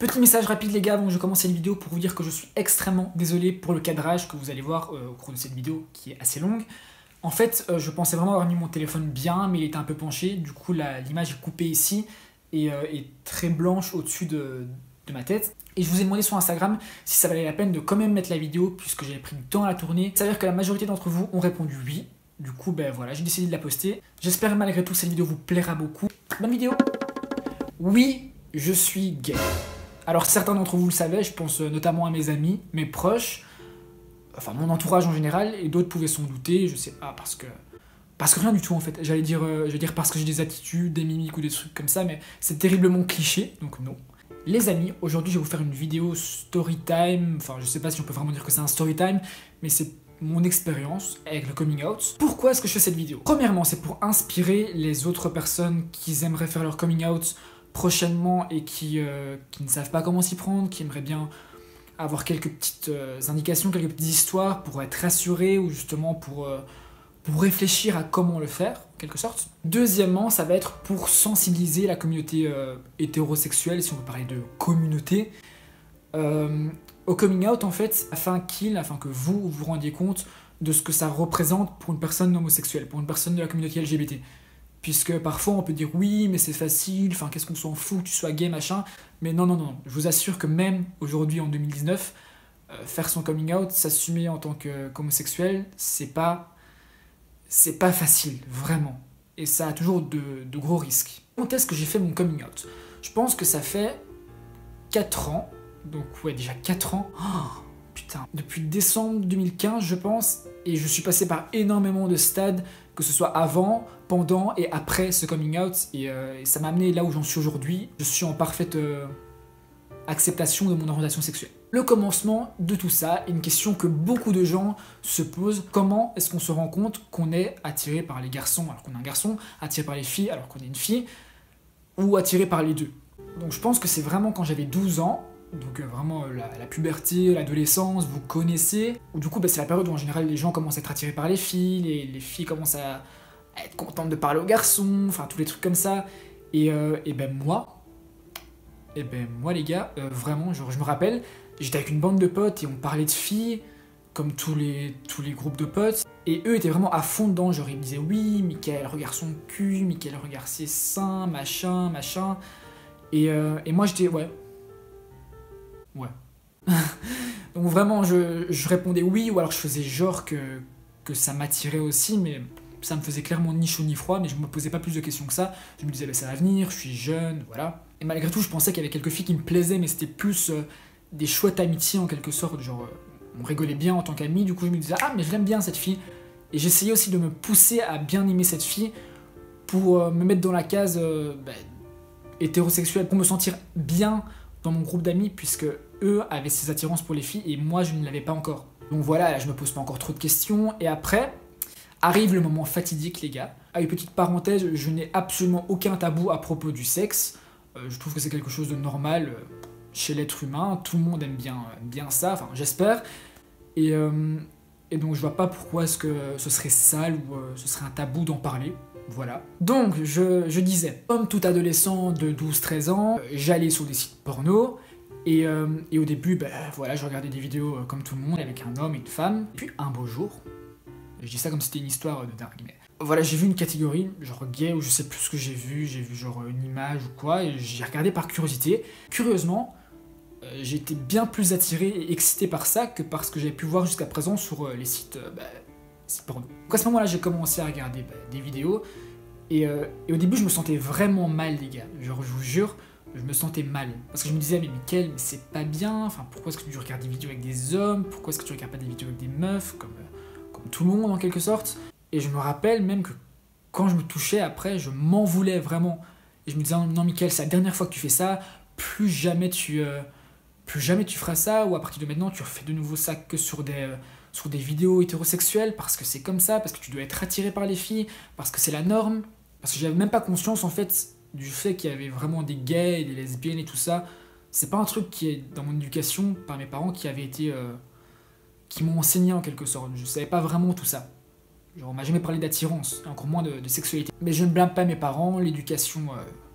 Petit message rapide les gars avant que je commence cette vidéo pour vous dire que je suis extrêmement désolé pour le cadrage que vous allez voir au cours de cette vidéo qui est assez longue. En fait, je pensais vraiment avoir mis mon téléphone bien, mais il était un peu penché, du coup l'image est coupée ici et est très blanche au-dessus de ma tête. Et je vous ai demandé sur Instagram si ça valait la peine de quand même mettre la vidéo puisque j'avais pris du temps à la tourner. Ça veut dire que la majorité d'entre vous ont répondu oui. Du coup, ben voilà, j'ai décidé de la poster. J'espère malgré tout que cette vidéo vous plaira beaucoup. Bonne vidéo! Oui, je suis gay. Alors certains d'entre vous le savaient, je pense notamment à mes amis, mes proches, enfin mon entourage en général, et d'autres pouvaient s'en douter, je sais pas, parce que rien du tout en fait. Je vais dire parce que j'ai des attitudes, des mimiques ou des trucs comme ça, mais c'est terriblement cliché, donc non. Les amis, aujourd'hui je vais vous faire une vidéo story time, enfin je sais pas si on peut vraiment dire que c'est un story time, mais c'est mon expérience avec le coming out. Pourquoi est-ce que je fais cette vidéo? Premièrement, c'est pour inspirer les autres personnes qui aimeraient faire leur coming out prochainement et qui ne savent pas comment s'y prendre, qui aimeraient bien avoir quelques petites indications, quelques petites histoires pour être rassurés ou justement pour réfléchir à comment le faire, en quelque sorte. Deuxièmement, ça va être pour sensibiliser la communauté hétérosexuelle, si on peut parler de communauté, au coming out en fait, afin que vous vous rendiez compte de ce que ça représente pour une personne homosexuelle, pour une personne de la communauté LGBT. Puisque parfois on peut dire oui mais c'est facile, enfin qu'est-ce qu'on s'en fout que tu sois gay machin, mais non, je vous assure que même aujourd'hui en 2019, faire son coming out, s'assumer en tant qu'homosexuel, c'est pas facile, vraiment. Et ça a toujours de gros risques. Quand est-ce que j'ai fait mon coming out? Je pense que ça fait 4 ans, donc ouais déjà 4 ans, oh, putain, depuis décembre 2015 je pense, et je suis passé par énormément de stades, que ce soit avant, pendant et après ce coming out, et ça m'a amené là où j'en suis aujourd'hui. Je suis en parfaite acceptation de mon orientation sexuelle. Le commencement de tout ça est une question que beaucoup de gens se posent. Comment est-ce qu'on se rend compte qu'on est attiré par les garçons alors qu'on est un garçon, attiré par les filles alors qu'on est une fille, ou attiré par les deux? Donc je pense que c'est vraiment quand j'avais 12 ans, donc vraiment la puberté, l'adolescence, vous connaissez, ou du coup c'est la période où en général les gens commencent à être attirés par les filles, les filles commencent à être contentes de parler aux garçons, enfin tous les trucs comme ça, et ben moi les gars, vraiment, genre, je me rappelle, j'étais avec une bande de potes et on parlait de filles, comme tous les groupes de potes, et eux étaient vraiment à fond dedans, genre ils me disaient oui, Mickaël regarde son cul, Mickaël regarde ses seins, machin, et moi j'étais ouais. Donc vraiment je répondais oui, ou alors je faisais genre que ça m'attirait aussi, mais ça me faisait clairement ni chaud ni froid, mais je me posais pas plus de questions que ça. Je me disais bah, ça va venir, je suis jeune, voilà. Et malgré tout je pensais qu'il y avait quelques filles qui me plaisaient, mais c'était plus des chouettes amitiés en quelque sorte, genre on rigolait bien en tant qu'amis, du coup je me disais ah mais je l'aime bien cette fille. Et j'essayais aussi de me pousser à bien aimer cette fille pour me mettre dans la case hétérosexuelle, pour me sentir bien dans mon groupe d'amis, puisque eux avaient ces attirances pour les filles et moi je ne l'avais pas encore. Donc voilà, là je me pose pas encore trop de questions, et après arrive le moment fatidique les gars. À une petite parenthèse, je n'ai absolument aucun tabou à propos du sexe, je trouve que c'est quelque chose de normal chez l'être humain, tout le monde aime bien ça, enfin j'espère, et donc je vois pas pourquoi est-ce que ce serait sale ou ce serait un tabou d'en parler. Voilà. Donc, je disais, comme tout adolescent de 12-13 ans, j'allais sur des sites porno, et au début, voilà, je regardais des vidéos comme tout le monde, avec un homme et une femme. Puis un beau jour, je dis ça comme si c'était une histoire de dingue, mais voilà, j'ai vu une catégorie, genre gay, ou je sais plus ce que j'ai vu genre une image ou quoi, et j'ai regardé par curiosité. Curieusement, j'ai été bien plus attiré et excité par ça que par ce que j'avais pu voir jusqu'à présent sur les sites porno. Donc à ce moment-là, j'ai commencé à regarder des vidéos, et au début, je me sentais vraiment mal, les gars. Genre, je vous jure, je me sentais mal. Parce que je me disais, mais Mickaël, mais c'est pas bien, enfin, pourquoi est-ce que tu regardes des vidéos avec des hommes? Pourquoi est-ce que tu regardes pas des vidéos avec des meufs, comme tout le monde, en quelque sorte? Et je me rappelle même que quand je me touchais, après, je m'en voulais vraiment. Et je me disais, non, Mickaël, c'est la dernière fois que tu fais ça, plus jamais tu feras ça, ou à partir de maintenant, tu refais de nouveau ça que sur des vidéos hétérosexuelles, parce que c'est comme ça, parce que tu dois être attiré par les filles, parce que c'est la norme, parce que j'avais même pas conscience en fait du fait qu'il y avait vraiment des gays et des lesbiennes et tout ça. C'est pas un truc qui est dans mon éducation par mes parents qui avait été qui m'ont enseigné en quelque sorte. Je savais pas vraiment tout ça. Genre on m'a jamais parlé d'attirance, et encore moins de sexualité. Mais je ne blâme pas mes parents, l'éducation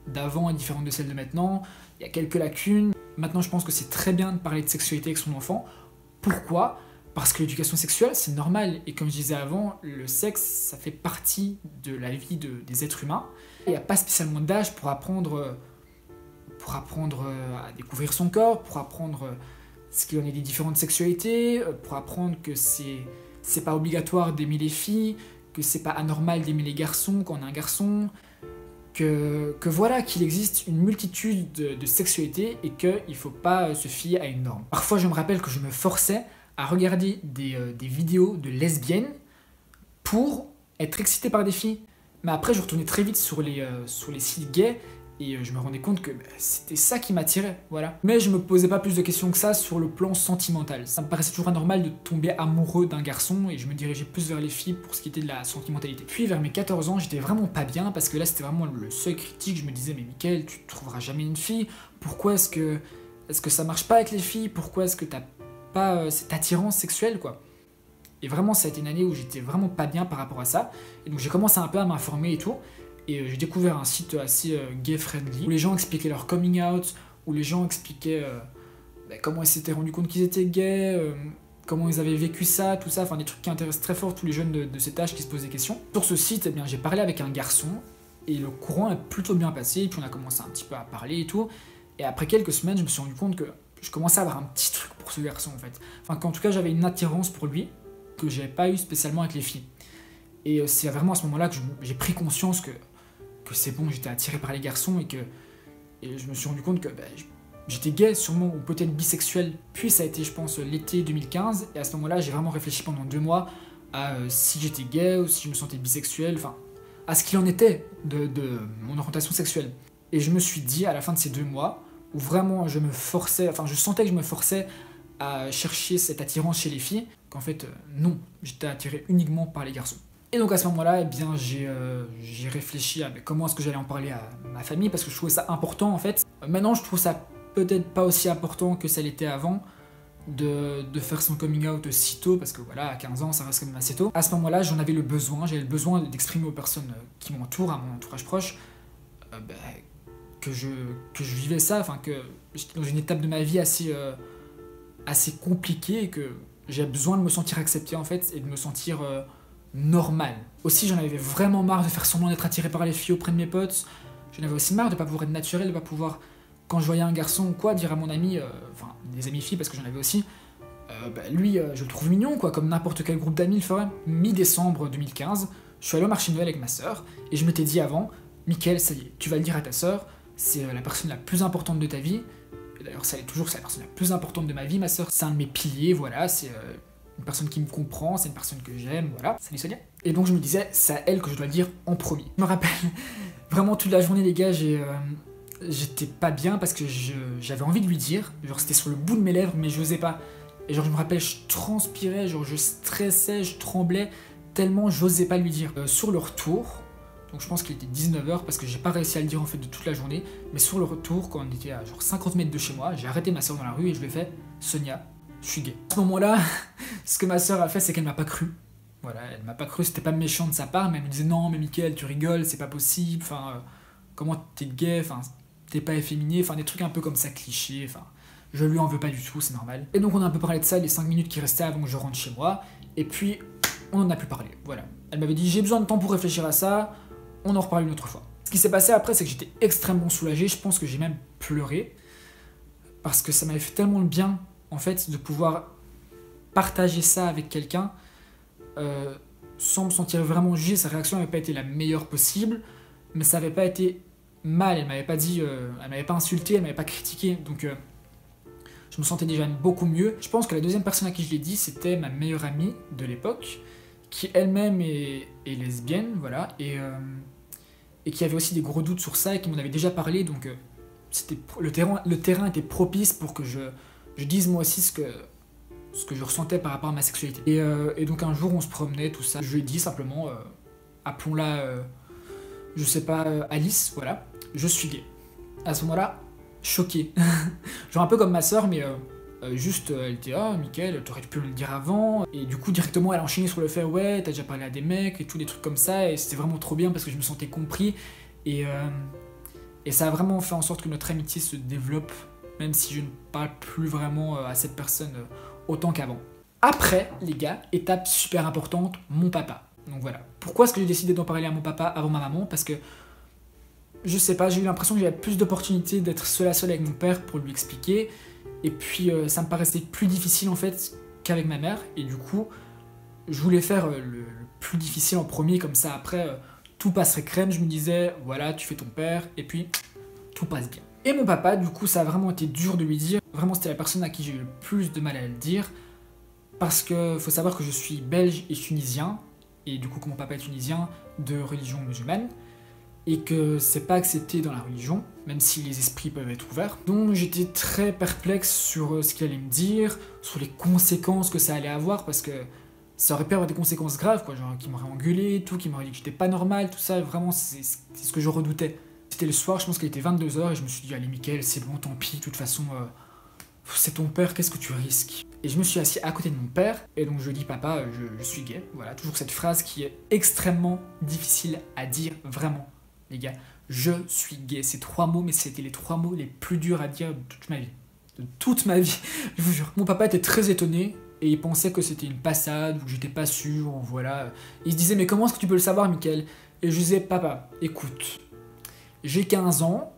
d'avant est différente de celle de maintenant, il y a quelques lacunes. Maintenant, je pense que c'est très bien de parler de sexualité avec son enfant. Pourquoi ? Parce que l'éducation sexuelle, c'est normal. Et comme je disais avant, le sexe, ça fait partie de la vie des êtres humains. Il n'y a pas spécialement d'âge pour apprendre à découvrir son corps, pour apprendre ce qu'il en est des différentes sexualités, pour apprendre que c'est pas obligatoire d'aimer les filles, que c'est pas anormal d'aimer les garçons quand on est un garçon, que voilà, qu'il existe une multitude de sexualités et qu'il ne faut pas se fier à une norme. Parfois, je me rappelle que je me forçais à regarder des vidéos de lesbiennes pour être excité par des filles. Mais après, je retournais très vite sur les sites gays et je me rendais compte que c'était ça qui m'attirait, voilà. Mais je me posais pas plus de questions que ça sur le plan sentimental. Ça me paraissait toujours anormal de tomber amoureux d'un garçon et je me dirigeais plus vers les filles pour ce qui était de la sentimentalité. Puis vers mes 14 ans, j'étais vraiment pas bien parce que là c'était vraiment le seuil critique. Je me disais, mais Mickaël, tu trouveras jamais une fille. Pourquoi est-ce que ça marche pas avec les filles? Pourquoi est-ce que t'as pas cette attirance sexuelle, quoi? Et vraiment, ça a été une année où j'étais vraiment pas bien par rapport à ça. Et donc j'ai commencé un peu à m'informer et tout. Et j'ai découvert un site assez gay-friendly, où les gens expliquaient leur coming out, où les gens expliquaient comment ils s'étaient rendus compte qu'ils étaient gays, comment ils avaient vécu ça, tout ça, enfin des trucs qui intéressent très fort tous les jeunes de cet âge qui se posent des questions. Sur ce site, eh bien, j'ai parlé avec un garçon, et le courant est plutôt bien passé, et puis on a commencé un petit peu à parler et tout. Et après quelques semaines, je me suis rendu compte que je commençais à avoir un petit truc pour ce garçon, en fait. Enfin, qu'en tout cas, j'avais une attirance pour lui, que j'avais pas eu spécialement avec les filles. Et c'est vraiment à ce moment-là que j'ai pris conscience que c'est bon, j'étais attiré par les garçons et je me suis rendu compte que j'étais gay sûrement ou peut-être bisexuel. Puis ça a été, je pense, l'été 2015 et à ce moment-là j'ai vraiment réfléchi pendant 2 mois à si j'étais gay ou si je me sentais bisexuel, enfin à ce qu'il en était de mon orientation sexuelle. Et je me suis dit à la fin de ces 2 mois où vraiment je sentais que je me forçais à chercher cette attirance chez les filles, qu'en fait non, j'étais attiré uniquement par les garçons. Et donc à ce moment-là, eh bien, j'ai réfléchi à comment est-ce que j'allais en parler à ma famille, parce que je trouvais ça important en fait. Maintenant, je trouve ça peut-être pas aussi important que ça l'était avant, de faire son coming out si tôt, parce que voilà, à 15 ans, ça reste quand même assez tôt. À ce moment-là, j'avais le besoin d'exprimer aux personnes qui m'entourent, à mon entourage proche, que je vivais ça, enfin que j'étais dans une étape de ma vie assez compliquée et que j'avais besoin de me sentir accepté en fait, et de me sentir normal. Aussi, j'en avais vraiment marre de faire semblant d'être attiré par les filles auprès de mes potes. J'en avais aussi marre de pas pouvoir être naturel, de pas pouvoir, quand je voyais un garçon ou quoi, dire à mon ami, enfin des amis filles parce que j'en avais aussi, lui, je le trouve mignon, quoi, comme n'importe quel groupe d'amis le ferait. Mi-décembre 2015, je suis allé au marché de Noël avec ma sœur et je m'étais dit avant, Mickaël, ça y est, tu vas le dire à ta sœur, c'est la personne la plus importante de ta vie. Et d'ailleurs, ça l'est toujours, c'est la personne la plus importante de ma vie, ma sœur. C'est un de mes piliers, voilà, c'est une personne qui me comprend, c'est une personne que j'aime, voilà. Salut Sonia. Et donc je me disais, c'est à elle que je dois le dire en premier. Je me rappelle, vraiment toute la journée les gars, j'étais pas bien parce que j'avais envie de lui dire, genre c'était sur le bout de mes lèvres mais je osais pas. Et genre je me rappelle, je transpirais, genre je stressais, je tremblais, tellement j'osais pas lui dire. Sur le retour, donc je pense qu'il était 19h parce que j'ai pas réussi à le dire en fait de toute la journée, mais sur le retour, quand on était à genre 50 mètres de chez moi, j'ai arrêté ma soeur dans la rue et je lui ai fait, Sonia, je suis gay. À ce moment-là, ce que ma sœur a fait, c'est qu'elle m'a pas cru. Voilà, elle m'a pas cru, c'était pas méchant de sa part, mais elle me disait non, mais Mickaël, tu rigoles, c'est pas possible, enfin, comment t'es gay, enfin, t'es pas efféminé, enfin, des trucs un peu comme ça, clichés, enfin, je lui en veux pas du tout, c'est normal. Et donc, on a un peu parlé de ça les 5 minutes qui restaient avant que je rentre chez moi, et puis, on en a plus parlé, voilà. Elle m'avait dit, j'ai besoin de temps pour réfléchir à ça, on en reparle une autre fois. Ce qui s'est passé après, c'est que j'étais extrêmement soulagé, je pense que j'ai même pleuré, parce que ça m'avait fait tellement le bien, en fait, de pouvoir partager ça avec quelqu'un sans me sentir vraiment jugé. Sa réaction n'avait pas été la meilleure possible, mais ça n'avait pas été mal. Elle m'avait pas dit, elle m'avait pas insulté, elle m'avait pas critiqué, donc je me sentais déjà beaucoup mieux. Je pense que la deuxième personne à qui je l'ai dit, c'était ma meilleure amie de l'époque, qui elle-même est lesbienne, voilà, et qui avait aussi des gros doutes sur ça et qui m'en avait déjà parlé, donc le terrain était propice pour que je dise moi aussi ce que je ressentais par rapport à ma sexualité. Et donc un jour on se promenait, tout ça, je lui ai dit simplement, appelons-la, je sais pas, Alice, voilà, je suis gay. À ce moment-là, choqué. Genre un peu comme ma sœur, mais juste, elle était, ah, Mickaël, t'aurais pu me le dire avant. Et du coup, directement, elle a enchaîné sur le fait, ouais, t'as déjà parlé à des mecs et tout, des trucs comme ça, et c'était vraiment trop bien parce que je me sentais compris. Et ça a vraiment fait en sorte que notre amitié se développe même si je ne parle plus vraiment à cette personne autant qu'avant. Après, les gars, étape super importante, mon papa. Donc voilà. Pourquoi est-ce que j'ai décidé d'en parler à mon papa avant ma maman? Parce que, je sais pas, j'ai eu l'impression que j'avais plus d'opportunités d'être seul à seul avec mon père pour lui expliquer. Et puis, ça me paraissait plus difficile en fait qu'avec ma mère. Et du coup, je voulais faire le plus difficile en premier, comme ça après, tout passerait crème. Je me disais, voilà, tu fais ton père, et puis tout passe bien. Et mon papa, du coup, ça a vraiment été dur de lui dire. Vraiment, c'était la personne à qui j'ai eu le plus de mal à le dire. Parce que faut savoir que je suis belge et tunisien. Et du coup, que mon papa est tunisien, de religion musulmane. Et que c'est pas accepté dans la religion, même si les esprits peuvent être ouverts. Donc j'étais très perplexe sur ce qu'il allait me dire, sur les conséquences que ça allait avoir, parce que ça aurait pu avoir des conséquences graves, quoi, genre qui m'aurait engueulé, tout, qui m'aurait dit que j'étais pas normal, tout ça, vraiment c'est ce que je redoutais. C'était le soir, je pense qu'il était 22h, et je me suis dit, allez Mickaël, c'est bon, tant pis, de toute façon, c'est ton père, qu'est-ce que tu risques? Et je me suis assis à côté de mon père, et donc je dis, papa, je suis gay. Voilà, toujours cette phrase qui est extrêmement difficile à dire, vraiment. Les gars, je suis gay, c'est 3 mots, mais c'était les 3 mots les plus durs à dire de toute ma vie. De toute ma vie, je vous jure. Mon papa était très étonné, et il pensait que c'était une passade, ou que j'étais pas sûr, voilà. Il se disait, mais comment est-ce que tu peux le savoir, Mickaël? Et je disais, papa, écoute, j'ai 15 ans,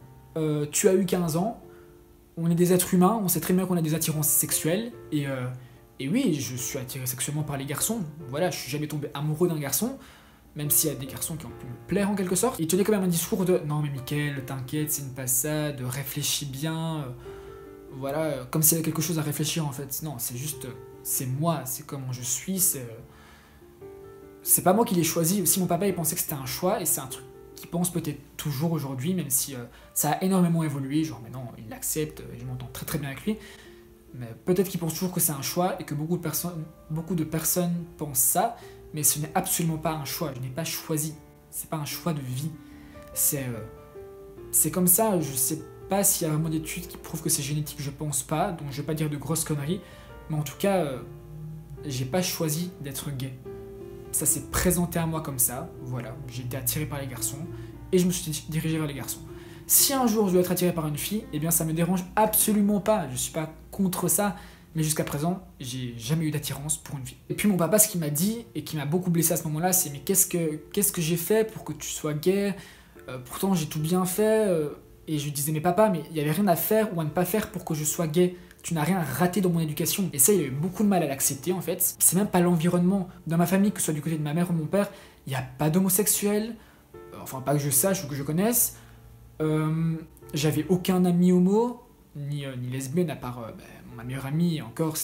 tu as eu 15 ans, on est des êtres humains, on sait très bien qu'on a des attirances sexuelles, et oui, je suis attiré sexuellement par les garçons, voilà, je suis jamais tombé amoureux d'un garçon, même s'il y a des garçons qui ont pu me plaire en quelque sorte. Il tenait quand même un discours de « Non mais Mickaël, t'inquiète, c'est une passade, réfléchis bien, voilà, comme s'il y avait quelque chose à réfléchir en fait. Non, c'est juste, c'est moi, c'est comment je suis, c'est pas moi qui l'ai choisi. Aussi mon papa il pensait que c'était un choix, et c'est un truc qu'il pense peut-être toujours aujourd'hui, même si ça a énormément évolué, genre maintenant il l'accepte, je m'entends très très bien avec lui. Mais peut-être qu'il pense toujours que c'est un choix, et que beaucoup de personnes pensent ça, mais ce n'est absolument pas un choix, je n'ai pas choisi, c'est pas un choix de vie, c'est comme ça. Je sais pas s'il y a vraiment d'études qui prouvent que c'est génétique, je pense pas, donc je vais pas dire de grosses conneries, mais en tout cas, j'ai pas choisi d'être gay, ça s'est présenté à moi comme ça, voilà, j'ai été attiré par les garçons, et je me suis dirigé vers les garçons. Si un jour je dois être attiré par une fille, eh bien ça me dérange absolument pas, je suis pas contre ça, mais jusqu'à présent, j'ai jamais eu d'attirance pour une fille. Et puis mon papa, ce qu'il m'a dit, et qui m'a beaucoup blessé à ce moment-là, c'est « Mais qu'est-ce que j'ai fait pour que tu sois gay? Pourtant j'ai tout bien fait. » Et je lui disais « Mais papa, mais il n'y avait rien à faire ou à ne pas faire pour que je sois gay. Tu n'as rien raté dans mon éducation. » Et ça, il a eu beaucoup de mal à l'accepter en fait. C'est même pas l'environnement. Dans ma famille, que ce soit du côté de ma mère ou mon père, il n'y a pas d'homosexuels. Enfin, pas que je sache ou que je connaisse. J'avais aucun ami homo, ni lesbienne, à part ma meilleure amie, et encore,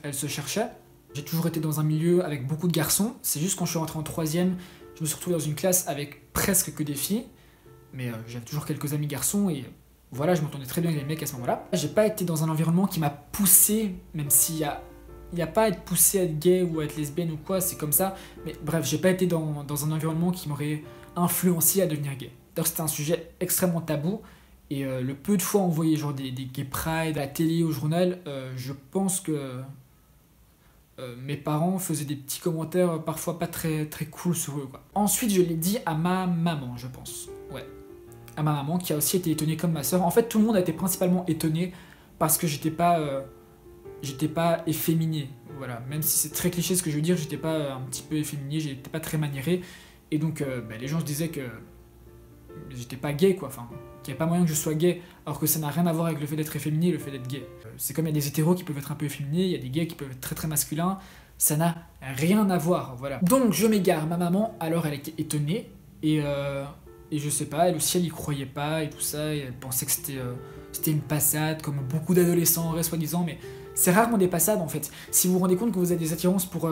elle se cherchait. J'ai toujours été dans un milieu avec beaucoup de garçons. C'est juste quand je suis rentré en 3ème, je me suis retrouvé dans une classe avec presque que des filles. Mais j'avais toujours quelques amis garçons, et voilà, je m'entendais très bien avec les mecs à ce moment-là. J'ai pas été dans un environnement qui m'a poussé, même s'il y a pas à être poussé à être gay ou à être lesbienne ou quoi, c'est comme ça. Mais bref, j'ai pas été dans un environnement qui m'aurait influencé à devenir gay. D'ailleurs, c'était un sujet extrêmement tabou. Et le peu de fois on voyait genre des gay pride à la télé, au journal, je pense que mes parents faisaient des petits commentaires parfois pas très, très cool sur eux, quoi. Ensuite, je l'ai dit à ma maman, je pense. Ouais. À ma maman, qui a aussi été étonnée comme ma soeur. En fait, tout le monde a été principalement étonné parce que j'étais pas efféminé. Voilà. Même si c'est très cliché ce que je veux dire, j'étais pas un petit peu efféminé, j'étais pas très maniéré. Et donc, les gens se disaient que j'étais pas gay, quoi. Enfin, qu'il n'y a pas moyen que je sois gay, alors que ça n'a rien à voir avec le fait d'être efféminé et le fait d'être gay. C'est comme il y a des hétéros qui peuvent être un peu efféminés, il y a des gays qui peuvent être très très masculins, ça n'a rien à voir, voilà. Donc je m'égare, ma maman, alors elle était étonnée, et je sais pas, elle aussi elle y croyait pas, et tout ça, et elle pensait que c'était une passade, comme beaucoup d'adolescents auraient soi-disant, mais c'est rarement des passades en fait. Si vous vous rendez compte que vous avez des attirances pour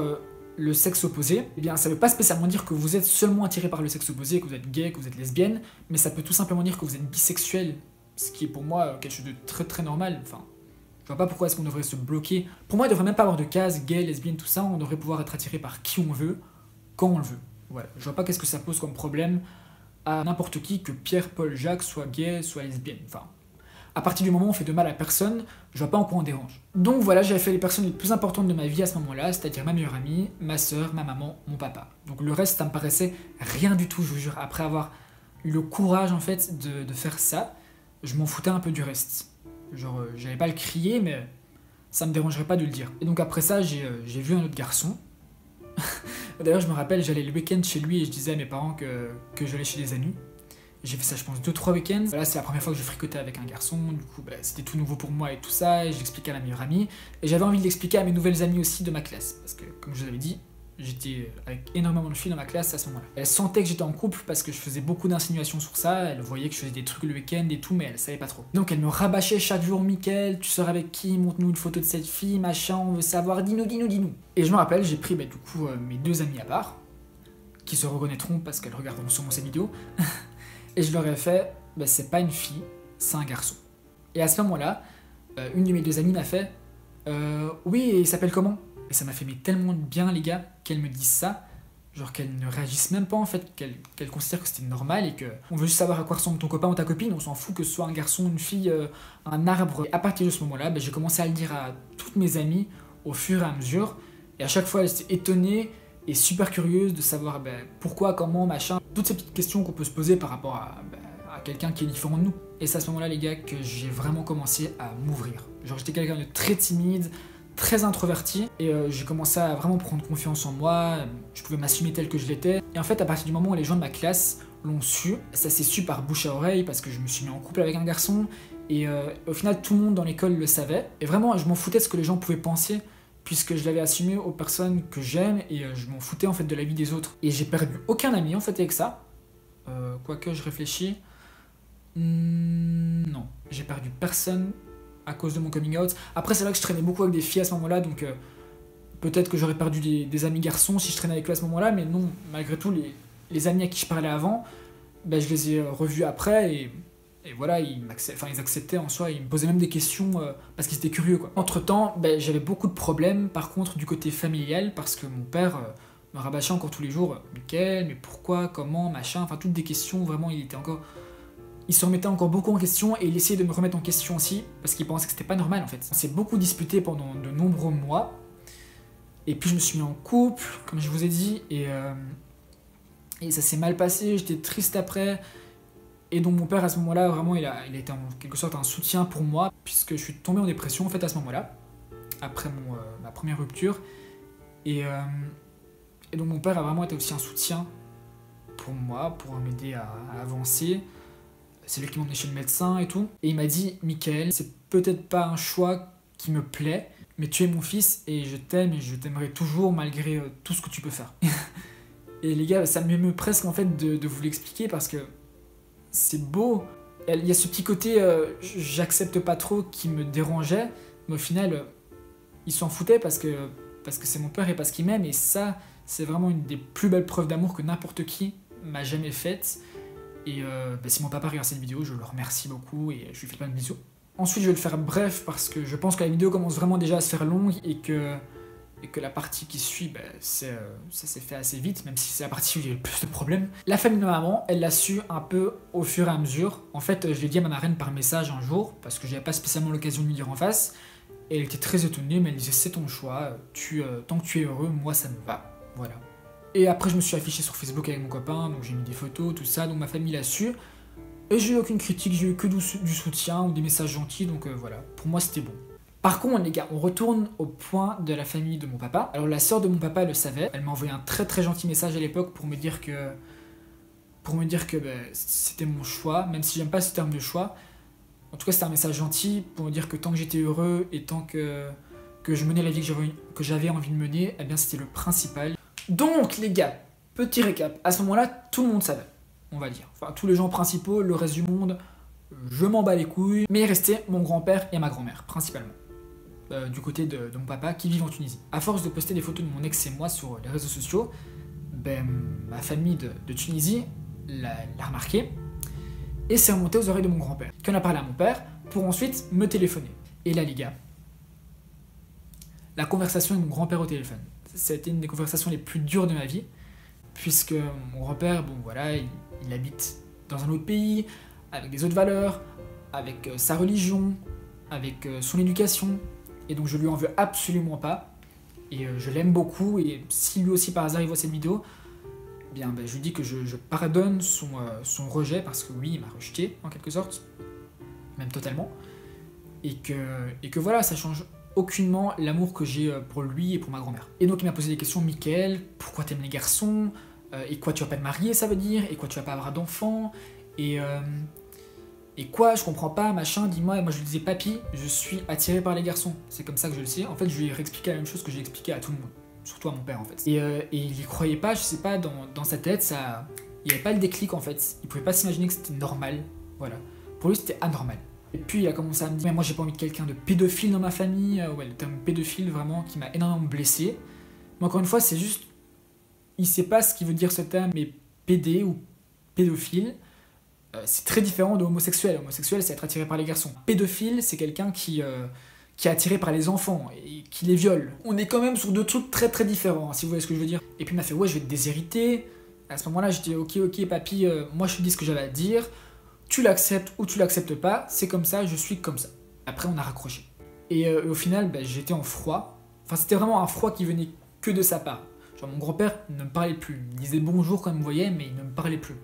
le sexe opposé, eh bien ça veut pas spécialement dire que vous êtes seulement attiré par le sexe opposé, que vous êtes gay, que vous êtes lesbienne, mais ça peut tout simplement dire que vous êtes bisexuel, ce qui est pour moi quelque chose de très très normal. Enfin, je vois pas pourquoi est-ce qu'on devrait se bloquer. Pour moi, il devrait même pas avoir de case gay, lesbienne, tout ça, on devrait pouvoir être attiré par qui on veut, quand on le veut. Voilà. Je vois pas qu'est-ce que ça pose comme problème à n'importe qui que Pierre, Paul, Jacques soit gay, soit lesbienne. Enfin, à partir du moment où on fait de mal à personne, je vois pas en quoi on dérange. Donc voilà, j'avais fait les personnes les plus importantes de ma vie à ce moment-là, c'est-à-dire ma meilleure amie, ma soeur, ma maman, mon papa. Donc le reste, ça me paraissait rien du tout, je vous jure. Après avoir eu le courage en fait de faire ça, je m'en foutais un peu du reste. Genre, j'allais pas le crier, mais ça me dérangerait pas de le dire. Et donc après ça, j'ai vu un autre garçon. D'ailleurs, je me rappelle, j'allais le week-end chez lui et je disais à mes parents que j'allais chez des amis. J'ai fait ça, je pense, 2-3 week-ends. Voilà, c'est la première fois que je fricotais avec un garçon. Du coup, c'était tout nouveau pour moi et tout ça. Et je l'expliquais à la meilleure amie. Et j'avais envie de l'expliquer à mes nouvelles amies aussi de ma classe. Parce que, comme je vous avais dit, j'étais avec énormément de filles dans ma classe à ce moment-là. Elle sentait que j'étais en couple parce que je faisais beaucoup d'insinuations sur ça. Elle voyait que je faisais des trucs le week-end et tout, mais elle savait pas trop. Donc elle me rabâchait chaque jour: Mickaël, tu sors avec qui? Montre-nous une photo de cette fille, machin, on veut savoir, dis-nous, dis-nous, dis-nous. Et je me rappelle, j'ai pris du coup mes 2 amis à part, qui se reconnaîtront parce qu'elles regarderont sûrement cette vidéo. Et je leur ai fait, c'est pas une fille, c'est un garçon. Et à ce moment-là, une de mes 2 amies m'a fait, oui, et il s'appelle comment? Et ça m'a fait tellement de bien, les gars, qu'elles me disent ça, genre qu'elles ne réagissent même pas en fait, qu'elles considèrent que c'était normal et que on veut juste savoir à quoi ressemble ton copain ou ta copine, on s'en fout que ce soit un garçon, une fille, un arbre. Et à partir de ce moment-là, j'ai commencé à le dire à toutes mes amies au fur et à mesure, et à chaque fois elles étaient étonnées et super curieuse de savoir pourquoi, comment, machin, toutes ces petites questions qu'on peut se poser par rapport à quelqu'un qui est différent de nous. Et c'est à ce moment-là, les gars, que j'ai vraiment commencé à m'ouvrir. Genre, j'étais quelqu'un de très timide, très introverti, et j'ai commencé à vraiment prendre confiance en moi, je pouvais m'assumer tel que je l'étais. Et en fait, à partir du moment où les gens de ma classe l'ont su, ça s'est su par bouche à oreille, parce que je me suis mis en couple avec un garçon, et au final, tout le monde dans l'école le savait. Et vraiment, je m'en foutais de ce que les gens pouvaient penser, puisque je l'avais assumé aux personnes que j'aime et je m'en foutais en fait de la vie des autres. Et j'ai perdu aucun ami en fait avec ça. Quoique je réfléchis. Non, j'ai perdu personne à cause de mon coming out. Après, c'est vrai que je traînais beaucoup avec des filles à ce moment-là, donc peut-être que j'aurais perdu des amis garçons si je traînais avec eux à ce moment-là, mais non, malgré tout, les amis à qui je parlais avant, je les ai revus après et voilà, ils acceptaient en soi, ils me posaient même des questions parce qu'ils étaient curieux, quoi. Entre-temps, j'avais beaucoup de problèmes, par contre, du côté familial, parce que mon père me rabâchait encore tous les jours: Mickaël, mais pourquoi, comment, machin, enfin, toutes des questions, vraiment, il se remettait encore beaucoup en question et il essayait de me remettre en question aussi, parce qu'il pensait que c'était pas normal, en fait. On s'est beaucoup disputé pendant de nombreux mois, et puis je me suis mis en couple, comme je vous ai dit, et ça s'est mal passé, j'étais triste après. Et donc mon père à ce moment-là, vraiment, il a été en quelque sorte un soutien pour moi, puisque je suis tombé en dépression en fait à ce moment-là, après ma première rupture. Et donc mon père a vraiment été aussi un soutien pour moi, pour m'aider à avancer. C'est lui qui m'a emmené chez le médecin et tout. Et il m'a dit: Mickaël, c'est peut-être pas un choix qui me plaît, mais tu es mon fils et je t'aime et je t'aimerai toujours malgré tout ce que tu peux faire. Et les gars, ça m'émeut presque en fait de vous l'expliquer parce que c'est beau. Il y a ce petit côté j'accepte pas trop qui me dérangeait, mais au final il s'en foutait parce que c'est mon père et parce qu'il m'aime, et ça c'est vraiment une des plus belles preuves d'amour que n'importe qui m'a jamais faites. Et si mon papa regarde cette vidéo, je le remercie beaucoup et je lui fais plein de bisous. Ensuite je vais le faire bref parce que je pense que la vidéo commence vraiment déjà à se faire longue et que la partie qui suit, ça s'est fait assez vite, même si c'est la partie où il y a eu le plus de problèmes. La famille de ma maman, elle l'a su un peu au fur et à mesure. En fait, je l'ai dit à ma marraine par message un jour, parce que j'avais pas spécialement l'occasion de lui dire en face. Et elle était très étonnée, mais elle disait: c'est ton choix, tant que tu es heureux, moi ça me va. Voilà. Et après, je me suis affiché sur Facebook avec mon copain, donc j'ai mis des photos, tout ça, donc ma famille l'a su. Et j'ai eu aucune critique, j'ai eu que du soutien ou des messages gentils, donc voilà, pour moi c'était bon. Par contre, les gars, on retourne au point de la famille de mon papa. Alors la sœur de mon papa le savait, elle m'a envoyé un très très gentil message à l'époque pour me dire que c'était mon choix, même si j'aime pas ce terme de choix. En tout cas, c'était un message gentil pour me dire que tant que j'étais heureux et tant que je menais la vie que j'avais envie de mener, eh bien c'était le principal. Donc les gars, petit récap, à ce moment-là, tout le monde savait, on va dire. Enfin, tous les gens principaux, le reste du monde, je m'en bats les couilles. Mais il restait mon grand-père et ma grand-mère, principalement. Du côté de mon papa qui vit en Tunisie. À force de poster des photos de mon ex et moi sur les réseaux sociaux, ma famille de Tunisie l'a remarqué et s'est remonté aux oreilles de mon grand-père, qui en a parlé à mon père pour ensuite me téléphoner. Et là les gars, la conversation avec mon grand-père au téléphone, ça a été une des conversations les plus dures de ma vie, puisque mon grand-père, bon voilà, il habite dans un autre pays, avec des autres valeurs, avec sa religion, avec son éducation. Et donc je lui en veux absolument pas, et je l'aime beaucoup, et si lui aussi par hasard il voit cette vidéo, je lui dis que je pardonne son rejet, parce que oui, il m'a rejeté en quelque sorte, même totalement, et que voilà, ça change aucunement l'amour que j'ai pour lui et pour ma grand-mère. Et donc il m'a posé des questions: Mickaël, pourquoi t'aimes les garçons? Et quoi, tu vas pas te marier, ça veut dire? Et quoi, tu vas pas avoir d'enfants? Et quoi, je comprends pas, machin, dis-moi. Et moi je lui disais: papy, je suis attiré par les garçons. C'est comme ça que je le sais. En fait, je lui ai réexpliqué la même chose que j'ai expliqué à tout le monde. Surtout à mon père en fait. Et il y croyait pas, je sais pas, dans sa tête, ça, il n'y avait pas le déclic en fait. Il pouvait pas s'imaginer que c'était normal. Voilà. Pour lui, c'était anormal. Et puis il a commencé à me dire: mais moi j'ai pas envie de quelqu'un de pédophile dans ma famille. Ouais, le terme pédophile vraiment qui m'a énormément blessé. Mais encore une fois, c'est juste, il sait pas ce qu'il veut dire ce terme, mais pédé ou pédophile, c'est très différent de homosexuel. Homosexuel, c'est être attiré par les garçons. Pédophile, c'est quelqu'un qui est attiré par les enfants et qui les viole. On est quand même sur deux trucs très très différents, si vous voyez ce que je veux dire. Et puis il m'a fait: ouais, je vais te déshériter. À ce moment-là, je dis: ok papy, moi je te dis ce que j'avais à dire. Tu l'acceptes ou tu l'acceptes pas, c'est comme ça, je suis comme ça. Après, on a raccroché. Et au final, j'étais en froid. Enfin, c'était vraiment un froid qui venait que de sa part. Genre, mon grand-père ne me parlait plus. Il me disait bonjour quand il me voyait, mais il ne me parlait plus.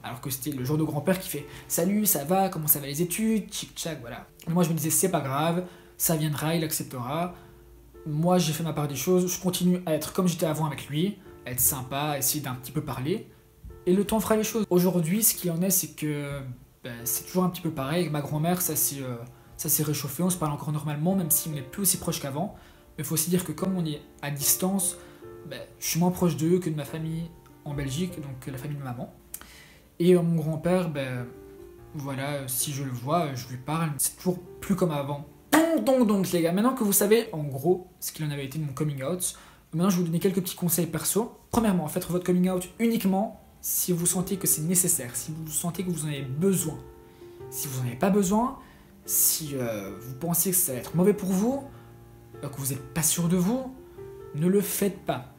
Alors que c'était le genre de grand-père qui fait: salut, ça va, comment ça va les études, tchic-tchac, voilà. Et moi, je me disais: c'est pas grave, ça viendra, il acceptera. Moi, j'ai fait ma part des choses, je continue à être comme j'étais avant avec lui, à être sympa, à essayer d'un petit peu parler. Et le temps fera les choses. Aujourd'hui, ce qu'il en est, c'est que c'est toujours un petit peu pareil. Avec ma grand-mère, ça s'est réchauffé, on se parle encore normalement, même si on n'est plus aussi proche qu'avant. Mais il faut aussi dire que comme on est à distance, je suis moins proche d'eux que de ma famille en Belgique, donc la famille de maman. Et mon grand-père, voilà, si je le vois, je lui parle, c'est toujours plus comme avant. Donc les gars, maintenant que vous savez en gros ce qu'il en avait été de mon coming out, maintenant je vais vous donner quelques petits conseils perso. Premièrement, faites votre coming out uniquement si vous sentez que c'est nécessaire, si vous sentez que vous en avez besoin. Si vous n'en avez pas besoin, si vous pensez que ça va être mauvais pour vous, que vous n'êtes pas sûr de vous, ne le faites pas.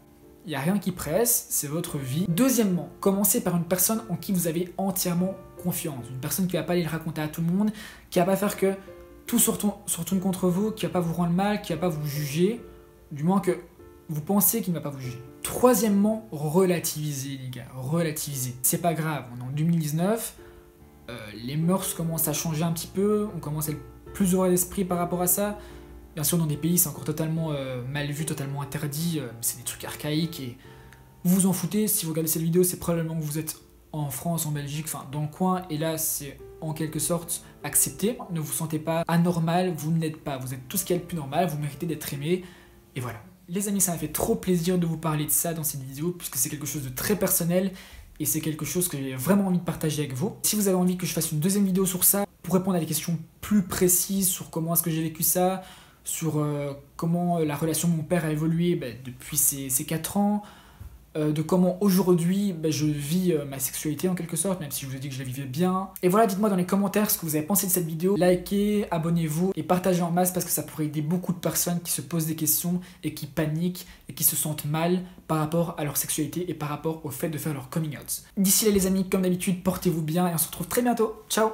Il n'y a rien qui presse, c'est votre vie. Deuxièmement, commencez par une personne en qui vous avez entièrement confiance. Une personne qui ne va pas aller le raconter à tout le monde, qui ne va pas faire que tout se retourne contre vous, qui ne va pas vous rendre mal, qui ne va pas vous juger, du moins que vous pensez qu'il ne va pas vous juger. Troisièmement, relativisez les gars, relativisez. C'est pas grave, on est en 2019, les mœurs commencent à changer un petit peu, on commence à être plus ouvert d'esprit par rapport à ça. Bien sûr, dans des pays, c'est encore totalement mal vu, totalement interdit, c'est des trucs archaïques et vous vous en foutez. Si vous regardez cette vidéo, c'est probablement que vous êtes en France, en Belgique, enfin dans le coin, et là, c'est en quelque sorte accepté. Ne vous sentez pas anormal, vous ne l'êtes pas, vous êtes tout ce qu'il y a de plus normal, vous méritez d'être aimé, et voilà. Les amis, ça m'a fait trop plaisir de vous parler de ça dans cette vidéo, puisque c'est quelque chose de très personnel, et c'est quelque chose que j'ai vraiment envie de partager avec vous. Si vous avez envie que je fasse une deuxième vidéo sur ça, pour répondre à des questions plus précises sur comment est-ce que j'ai vécu ça, sur comment la relation de mon père a évolué depuis ces 4 ans, de comment aujourd'hui je vis ma sexualité en quelque sorte, même si je vous ai dit que je la vivais bien. Et voilà, dites-moi dans les commentaires ce que vous avez pensé de cette vidéo. Likez, abonnez-vous et partagez en masse parce que ça pourrait aider beaucoup de personnes qui se posent des questions et qui paniquent et qui se sentent mal par rapport à leur sexualité et par rapport au fait de faire leur coming out. D'ici là les amis, comme d'habitude, portez-vous bien et on se retrouve très bientôt. Ciao!